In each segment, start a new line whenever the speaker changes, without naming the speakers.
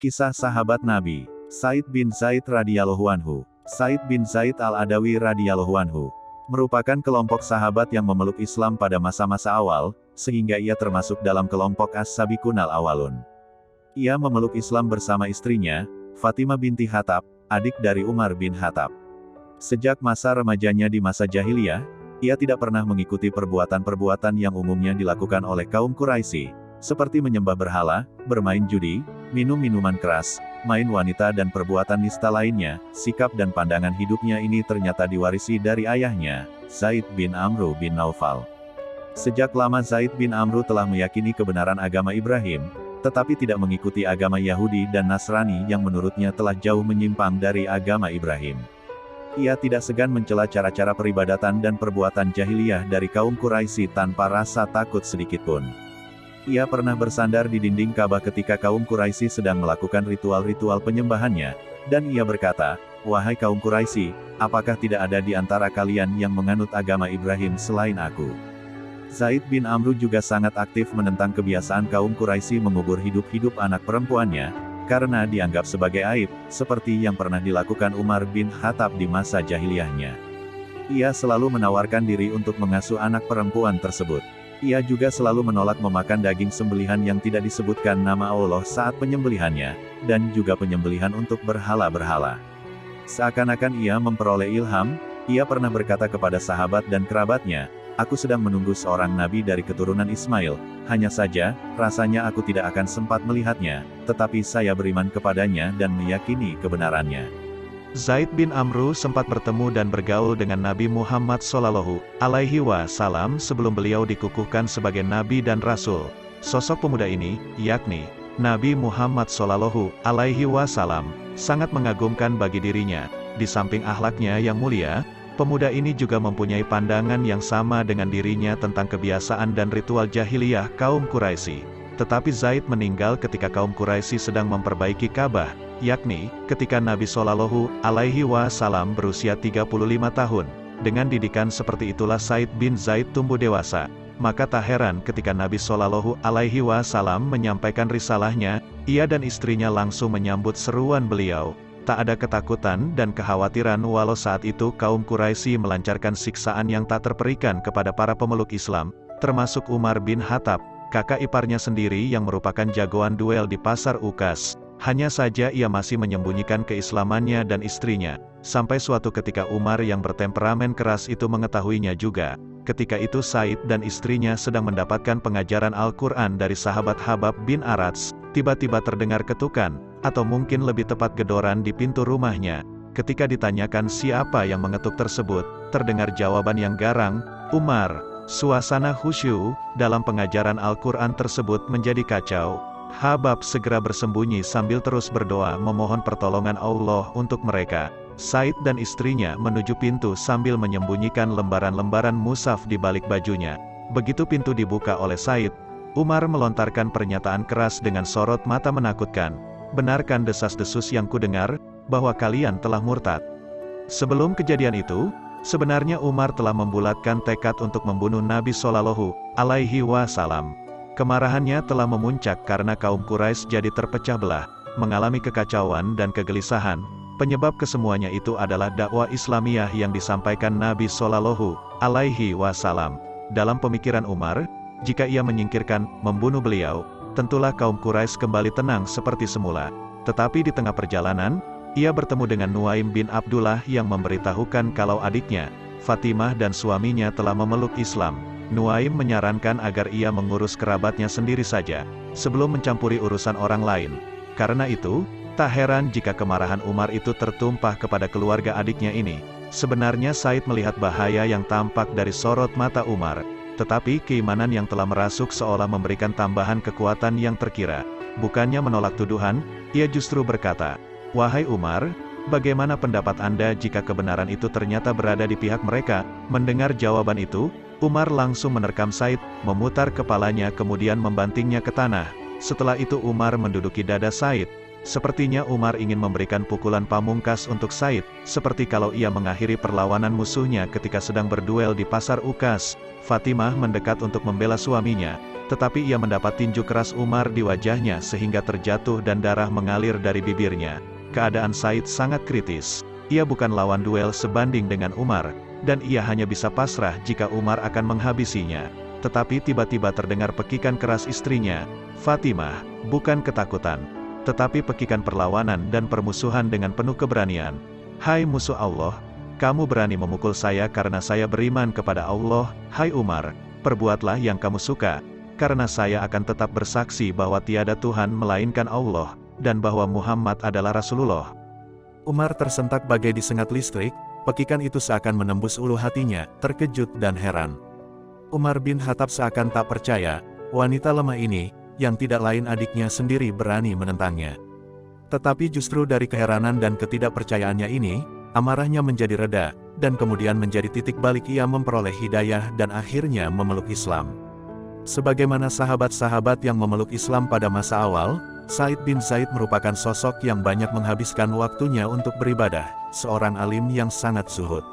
Kisah sahabat Nabi, Said bin Zaid radhiyallahu anhu. Said bin Zaid al-Adawi radhiyallahu anhu merupakan kelompok sahabat yang memeluk Islam pada masa-masa awal, sehingga ia termasuk dalam kelompok as-sabiqunal awalun. Ia memeluk Islam bersama istrinya, Fatimah binti Khattab, adik dari Umar bin Khattab. Sejak masa remajanya di masa jahiliyah, ia tidak pernah mengikuti perbuatan-perbuatan yang umumnya dilakukan oleh kaum Quraisy, seperti menyembah berhala, bermain judi, minum minuman keras, main wanita dan perbuatan nista lainnya. Sikap dan pandangan hidupnya ini ternyata diwarisi dari ayahnya, Zaid bin Amru bin Naufal. Sejak lama Zaid bin Amru telah meyakini kebenaran agama Ibrahim, tetapi tidak mengikuti agama Yahudi dan Nasrani yang menurutnya telah jauh menyimpang dari agama Ibrahim. Ia tidak segan mencela cara-cara peribadatan dan perbuatan jahiliyah dari kaum Quraisy tanpa rasa takut sedikitpun. Ia pernah bersandar di dinding Ka'bah ketika kaum Quraisy sedang melakukan ritual-ritual penyembahannya, dan ia berkata, "Wahai kaum Quraisy, apakah tidak ada di antara kalian yang menganut agama Ibrahim selain aku?" Zaid bin Amru juga sangat aktif menentang kebiasaan kaum Quraisy mengubur hidup-hidup anak perempuannya, karena dianggap sebagai aib, seperti yang pernah dilakukan Umar bin Khattab di masa jahiliyahnya. Ia selalu menawarkan diri untuk mengasuh anak perempuan tersebut. Ia juga selalu menolak memakan daging sembelihan yang tidak disebutkan nama Allah saat penyembelihannya, dan juga penyembelihan untuk berhala-berhala. Seakan-akan ia memperoleh ilham, ia pernah berkata kepada sahabat dan kerabatnya, "Aku sedang menunggu seorang nabi dari keturunan Ismail, hanya saja, rasanya aku tidak akan sempat melihatnya, tetapi saya beriman kepadanya dan meyakini kebenarannya."
Zaid bin Amru sempat bertemu dan bergaul dengan Nabi Muhammad SAW sebelum beliau dikukuhkan sebagai Nabi dan Rasul. Sosok pemuda ini, yakni Nabi Muhammad SAW, sangat mengagumkan bagi dirinya. Di samping akhlaknya yang mulia, pemuda ini juga mempunyai pandangan yang sama dengan dirinya tentang kebiasaan dan ritual jahiliyah kaum Quraisy. Tetapi Zaid meninggal ketika kaum Quraisy sedang memperbaiki Ka'bah, yakni ketika Nabi SAW berusia 35 tahun. Dengan didikan seperti itulah Said bin Zaid tumbuh dewasa. Maka tak heran ketika Nabi SAW menyampaikan risalahnya, ia dan istrinya langsung menyambut seruan beliau. Tak ada ketakutan dan kekhawatiran walau saat itu kaum Quraisy melancarkan siksaan yang tak terperikan kepada para pemeluk Islam, termasuk Umar bin Khattab, kakak iparnya sendiri yang merupakan jagoan duel di pasar Ukas. Hanya saja ia masih menyembunyikan keislamannya dan istrinya, sampai suatu ketika Umar yang bertemperamen keras itu mengetahuinya juga. Ketika itu Said dan istrinya sedang mendapatkan pengajaran Al-Quran dari sahabat Habab bin Arats, tiba-tiba terdengar ketukan, atau mungkin lebih tepat gedoran di pintu rumahnya. Ketika ditanyakan siapa yang mengetuk tersebut, terdengar jawaban yang garang, "Umar." Suasana khusyuk dalam pengajaran Al-Quran tersebut menjadi kacau. Habab segera bersembunyi sambil terus berdoa memohon pertolongan Allah untuk mereka. Said dan istrinya menuju pintu sambil menyembunyikan lembaran-lembaran mushaf di balik bajunya. Begitu pintu dibuka oleh Said, Umar melontarkan pernyataan keras dengan sorot mata menakutkan. "Benarkan desas-desus yang kudengar, bahwa kalian telah murtad?" Sebelum kejadian itu, sebenarnya Umar telah membulatkan tekad untuk membunuh Nabi SAW. Kemarahannya telah memuncak karena kaum Quraisy jadi terpecah belah, mengalami kekacauan dan kegelisahan. Penyebab kesemuanya itu adalah dakwah Islamiyah yang disampaikan Nabi SAW. Dalam pemikiran Umar, jika ia menyingkirkan, membunuh beliau, tentulah kaum Quraisy kembali tenang seperti semula. Tetapi di tengah perjalanan, ia bertemu dengan Nuaim bin Abdullah yang memberitahukan kalau adiknya, Fatimah dan suaminya telah memeluk Islam. Nuaim menyarankan agar ia mengurus kerabatnya sendiri saja, sebelum mencampuri urusan orang lain. Karena itu, tak heran jika kemarahan Umar itu tertumpah kepada keluarga adiknya ini. Sebenarnya Said melihat bahaya yang tampak dari sorot mata Umar, tetapi keimanan yang telah merasuk seolah memberikan tambahan kekuatan yang terkira. Bukannya menolak tuduhan, ia justru berkata, "Wahai Umar, bagaimana pendapat Anda jika kebenaran itu ternyata berada di pihak mereka?" Mendengar jawaban itu, Umar langsung menerkam Said, memutar kepalanya kemudian membantingnya ke tanah. Setelah itu Umar menduduki dada Said. Sepertinya Umar ingin memberikan pukulan pamungkas untuk Said, seperti kalau ia mengakhiri perlawanan musuhnya ketika sedang berduel di pasar Ukas. Fatimah mendekat untuk membela suaminya, Tetapi ia mendapat tinju keras Umar di wajahnya sehingga terjatuh dan darah mengalir dari bibirnya. Keadaan Said sangat kritis. Ia bukan lawan duel sebanding dengan Umar, dan ia hanya bisa pasrah jika Umar akan menghabisinya. Tetapi tiba-tiba terdengar pekikan keras istrinya, Fatimah, bukan ketakutan, tetapi pekikan perlawanan dan permusuhan dengan penuh keberanian. Hai musuh Allah, kamu berani memukul saya karena saya beriman kepada Allah. Hai Umar, perbuatlah yang kamu suka, karena saya akan tetap bersaksi bahwa tiada Tuhan melainkan Allah, dan bahwa Muhammad adalah Rasulullah.
Umar tersentak bagai disengat listrik, pekikan itu seakan menembus ulu hatinya, terkejut dan heran. Umar bin Khattab seakan tak percaya, wanita lemah ini, yang tidak lain adiknya sendiri berani menentangnya. Tetapi justru dari keheranan dan ketidakpercayaannya ini, amarahnya menjadi reda, dan kemudian menjadi titik balik ia memperoleh hidayah dan akhirnya memeluk Islam. Sebagaimana sahabat-sahabat yang memeluk Islam pada masa awal, Said bin Zaid merupakan sosok yang banyak menghabiskan waktunya untuk beribadah, seorang alim yang sangat zuhud.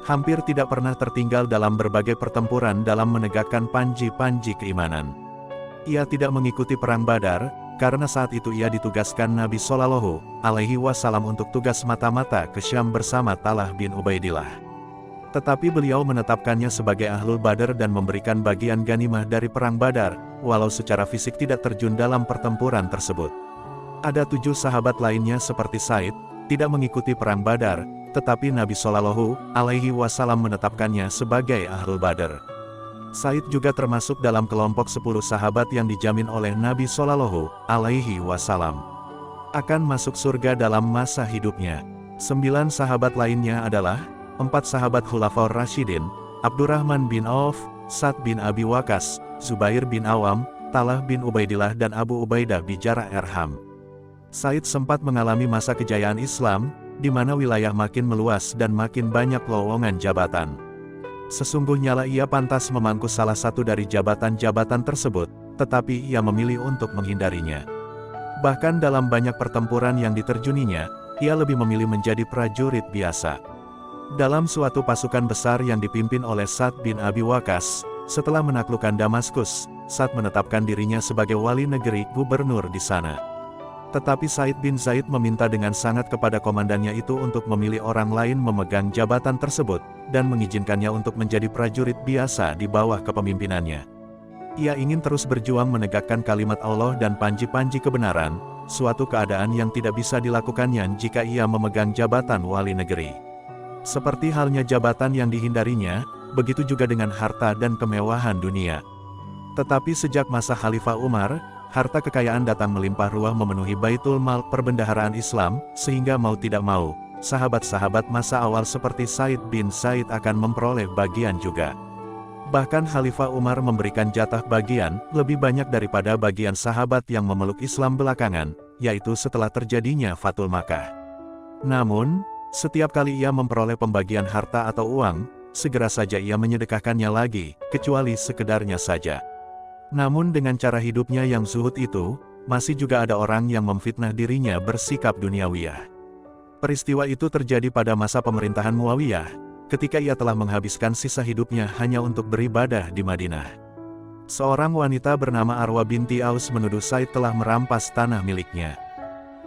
Hampir tidak pernah tertinggal dalam berbagai pertempuran dalam menegakkan panji-panji keimanan. Ia tidak mengikuti perang Badar, karena saat itu ia ditugaskan Nabi Shallallahu Alaihi Wasallam untuk tugas mata-mata ke Syam bersama Talha bin Ubaidillah. Tetapi beliau menetapkannya sebagai Ahlul Badar dan memberikan bagian ganimah dari perang Badar, walau secara fisik tidak terjun dalam pertempuran tersebut. Ada 7 sahabat lainnya seperti Said, tidak mengikuti perang Badar, tetapi Nabi Shallallahu Alaihi Wasallam menetapkannya sebagai Ahlul Badar. Said juga termasuk dalam kelompok 10 sahabat yang dijamin oleh Nabi Shallallahu Alaihi Wasallam akan masuk surga dalam masa hidupnya. 9 sahabat lainnya adalah 4 sahabat Khulafaur Rasyidin, Abdurrahman bin Auf, Sa'd bin Abi Waqqas, Zubair bin Awam, Talha bin Ubaidillah dan Abu Ubaidah bin Jarrah Arham. Said sempat mengalami masa kejayaan Islam, di mana wilayah makin meluas dan makin banyak lowongan jabatan. Sesungguhnya lah ia pantas memangku salah satu dari jabatan-jabatan tersebut, tetapi ia memilih untuk menghindarinya. Bahkan dalam banyak pertempuran yang diterjuninya, ia lebih memilih menjadi prajurit biasa. Dalam suatu pasukan besar yang dipimpin oleh Sa'd bin Abi Waqqas, setelah menaklukkan Damaskus, Sa'd menetapkan dirinya sebagai wali negeri gubernur di sana. Tetapi Said bin Zaid meminta dengan sangat kepada komandannya itu untuk memilih orang lain memegang jabatan tersebut, dan mengizinkannya untuk menjadi prajurit biasa di bawah kepemimpinannya. Ia ingin terus berjuang menegakkan kalimat Allah dan panji-panji kebenaran, suatu keadaan yang tidak bisa dilakukannya jika ia memegang jabatan wali negeri. Seperti halnya jabatan yang dihindarinya, begitu juga dengan harta dan kemewahan dunia. Tetapi sejak masa Khalifah Umar, harta kekayaan datang melimpah ruah memenuhi Baitul Mal perbendaharaan Islam, sehingga mau tidak mau, sahabat-sahabat masa awal seperti Said bin Zaid akan memperoleh bagian juga. Bahkan Khalifah Umar memberikan jatah bagian lebih banyak daripada bagian sahabat yang memeluk Islam belakangan, yaitu setelah terjadinya Fathul Makkah. Namun, setiap kali ia memperoleh pembagian harta atau uang, segera saja ia menyedekahkannya lagi, kecuali sekedarnya saja. Namun dengan cara hidupnya yang zuhud itu, masih juga ada orang yang memfitnah dirinya bersikap duniawiyah. Peristiwa itu terjadi pada masa pemerintahan Muawiyah, ketika ia telah menghabiskan sisa hidupnya hanya untuk beribadah di Madinah. Seorang wanita bernama Arwa binti Aus menuduh Said telah merampas tanah miliknya.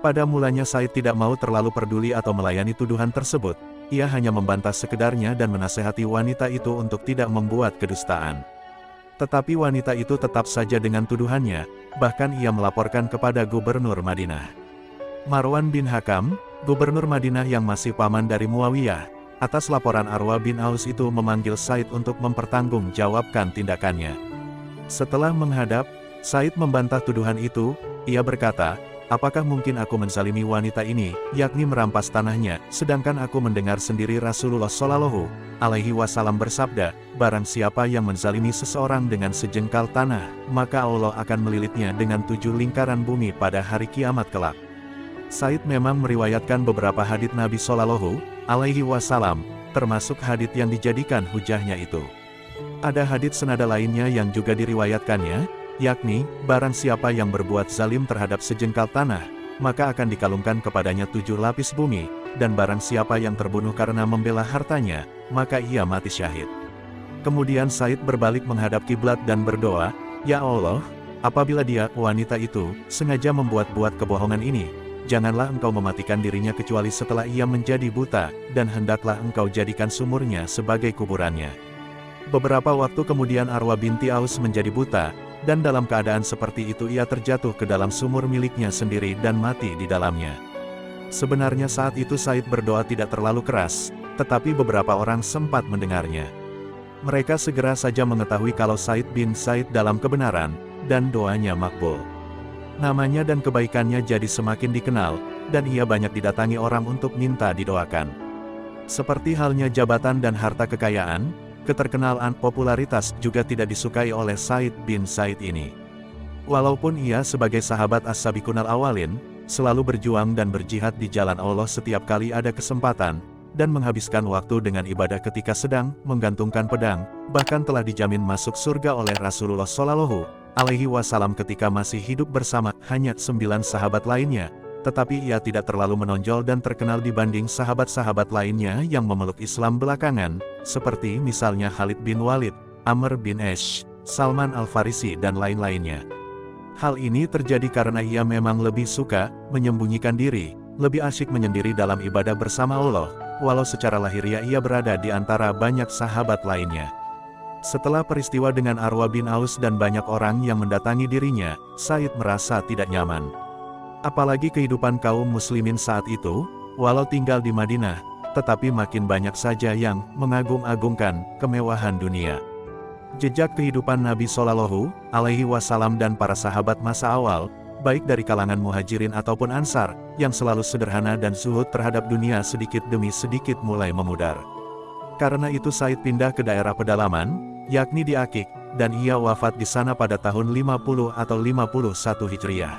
Pada mulanya Said tidak mau terlalu peduli atau melayani tuduhan tersebut, ia hanya membantah sekedarnya dan menasehati wanita itu untuk tidak membuat kedustaan. Tetapi wanita itu tetap saja dengan tuduhannya, bahkan ia melaporkan kepada Gubernur Madinah. Marwan bin Hakam, Gubernur Madinah yang masih paman dari Muawiyah, atas laporan Arwa bin Aus itu memanggil Said untuk mempertanggungjawabkan tindakannya. Setelah menghadap, Said membantah tuduhan itu, ia berkata, "Apakah mungkin aku menzalimi wanita ini, yakni merampas tanahnya, sedangkan aku mendengar sendiri Rasulullah Shallallahu Alaihi Wasallam bersabda, barang siapa yang menzalimi seseorang dengan sejengkal tanah, maka Allah akan melilitnya dengan 7 lingkaran bumi pada hari kiamat kelak." Said memang meriwayatkan beberapa hadits Nabi Shallallahu Alaihi Wasallam, termasuk hadits yang dijadikan hujahnya itu. Ada hadits senada lainnya yang juga diriwayatkannya, yakni, barang siapa yang berbuat zalim terhadap sejengkal tanah, maka akan dikalungkan kepadanya 7 lapis bumi, dan barang siapa yang terbunuh karena membela hartanya, maka ia mati syahid. Kemudian Said berbalik menghadap kiblat dan berdoa, "Ya Allah, apabila dia, wanita itu, sengaja membuat-buat kebohongan ini, janganlah engkau mematikan dirinya kecuali setelah ia menjadi buta, dan hendaklah engkau jadikan sumurnya sebagai kuburannya." Beberapa waktu kemudian Arwa binti Aus menjadi buta, dan dalam keadaan seperti itu ia terjatuh ke dalam sumur miliknya sendiri dan mati di dalamnya. Sebenarnya saat itu Said berdoa tidak terlalu keras, tetapi beberapa orang sempat mendengarnya. Mereka segera saja mengetahui kalau Said bin Zaid dalam kebenaran, dan doanya makbul. Namanya dan kebaikannya jadi semakin dikenal, dan ia banyak didatangi orang untuk minta didoakan. Seperti halnya jabatan dan harta kekayaan, keterkenalan popularitas juga tidak disukai oleh Said bin Zaid ini. Walaupun ia sebagai sahabat as-sabiqunal awalin, selalu berjuang dan berjihad di jalan Allah setiap kali ada kesempatan, dan menghabiskan waktu dengan ibadah ketika sedang menggantungkan pedang, bahkan telah dijamin masuk surga oleh Rasulullah Shallallahu Alaihi Wasallam ketika masih hidup bersama hanya 9 sahabat lainnya, tetapi ia tidak terlalu menonjol dan terkenal dibanding sahabat-sahabat lainnya yang memeluk Islam belakangan, seperti misalnya Khalid bin Walid, Amr bin Ash, Salman Al-Farisi dan lain-lainnya. Hal ini terjadi karena ia memang lebih suka menyembunyikan diri, lebih asyik menyendiri dalam ibadah bersama Allah, walau secara lahiriah ia berada di antara banyak sahabat lainnya. Setelah peristiwa dengan Arwa bin Aus dan banyak orang yang mendatangi dirinya, Said merasa tidak nyaman. Apalagi kehidupan kaum muslimin saat itu, walau tinggal di Madinah, tetapi makin banyak saja yang mengagung-agungkan kemewahan dunia. Jejak kehidupan Nabi Shallallahu Alaihi Wasallam dan para sahabat masa awal, baik dari kalangan muhajirin ataupun ansar, yang selalu sederhana dan zuhud terhadap dunia sedikit demi sedikit mulai memudar. Karena itu Said pindah ke daerah pedalaman, yakni di Akik, dan ia wafat di sana pada tahun 50 atau 51 Hijriah.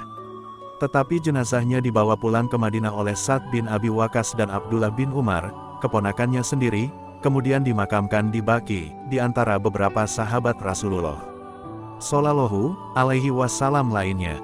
Tetapi jenazahnya dibawa pulang ke Madinah oleh Sa'd bin Abi Waqqas dan Abdullah bin Umar, keponakannya sendiri, kemudian dimakamkan di Baqi, di antara beberapa sahabat Rasulullah Shallallahu Alaihi Wasallam lainnya.